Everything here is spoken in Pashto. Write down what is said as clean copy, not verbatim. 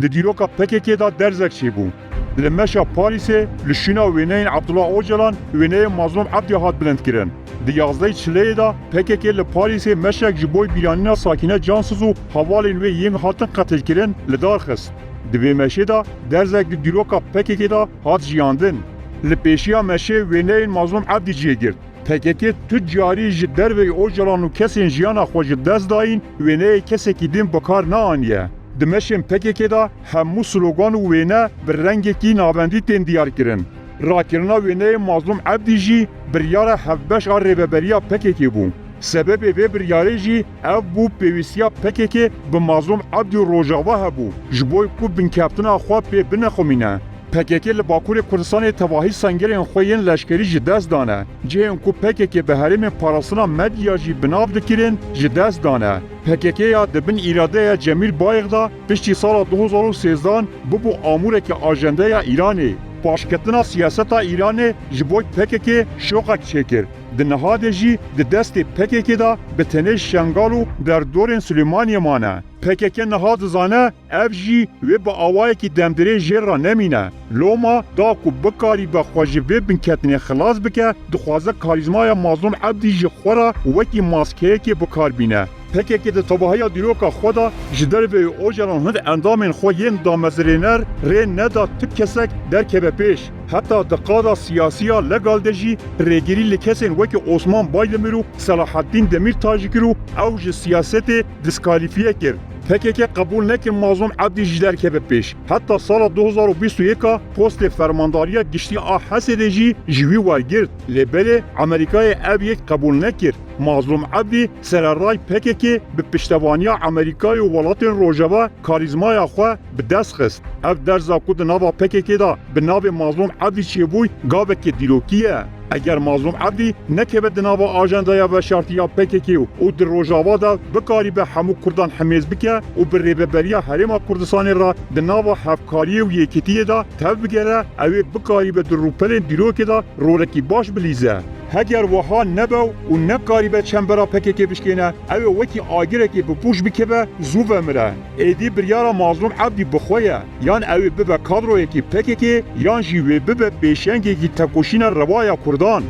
د دیروکا پککی دا درزک چی بو. لمشا پاریس لشینا وینین عبدالله اوجلان وینین مظلوم عبدی هات بلند کرن. دی 11 چلی دا پککی لپاریس مشک جبوی بیرانینا ساکنه جانسوزو حوالین وی ینگ هاتن قتل کرن لدار خست. دی مشه دا درزک دی دیروکا پککی دا هات جیاندن. لپیشیا مشه وینین مظلوم عبدی جیه گرد. پککی تجاری جدر و اوجلان و کسین جیانا خوش دست داین وینین کسی که دین بکار نه آنیه. دمشن پککی دا همو سلوگان و وینه بر رنگی کی نابندی تین دیار کرن. راکرنا وینه مظلوم عبدی جی بریار هفبش آر ریببریا پککی بون. سبب وی بریاری جی او بو پیویسیا پککی به مظلوم عبدی روژاوه هبو. جبوی کو بین کپتنا خواه پی بنخومینه. پککی لباکور کردستان تواهی سنگرین خوین لشکری جدست دانه. جه انکو پککی به حریم پاراسنا مدیا جی بناف دکرین جدست دانه. پککی یا دبن ایراده یا جمیل بایغ دا پشتی سال 2013 ببو آموره که آجنده یا ایرانی. پاشکتنا سیاستا ایرانی جبوی پککی شوقک چکر. د نهاد جی د دست پککی دا به تنه شنگالو در دورن سلیمانی مانه. پککی نهاد زانه اف جی و با آوایی که دمدره جیر را نمینه. لوما دا کو بکاری با خواجبه بین کتنه خلاص بکه دخوازه کاریزمای مظلوم عبدی جی خورا وکی ماسکه که بکار بینه. پککی د طباهای دیروکا خدا جدر و اوجران هند اندامین خوین دامزرینر ری ندا تک کسک در کبه پیش. حتی دقادا سیاسیا لگال دجی ریگیری لکسین وکی عثمان بایدمرو صلاح الدین دمیر تاجیکرو اوج سیاست دیسکالیفیه کرد. پککی قبول نکن مظلوم عبدی جدر که پیش. حتی سال 2021 پست فرمانداری گشتی حسد جی جوی ورگرد. لبله امریکای اب یک قبول نکرد. مظلوم عبدی سر رای پککی به پشتوانی امریکای و ولات روژاوا کاریزمای خو به دست خست. اب در زاکود ناوا پککی دا به ناو مظلوم عبدی چی بوی گاوه که دیروکیه. اگر مظلوم عبدی نکه به ناو آجندای و شرطیا پککی و در روژاوا دا بکاری به همو کردان حمیز بکه و به ریببریا حریم کردستان را در ناو هفکاری و یکیتی دا تف بگره اوی بکاری به در روپل دیروکی دا رولکی باش بلیزه. هگر وها نبو و نکاری به چنبرا پککی بشکنه او وکی آگیره که بپوش بکبه زوبه مره. ایدی بریارا مظلوم عبدی بخویه یان اوی ببه کادروی که پککی یان جیوی ببه بیشنگی که تکوشین روایا کردان.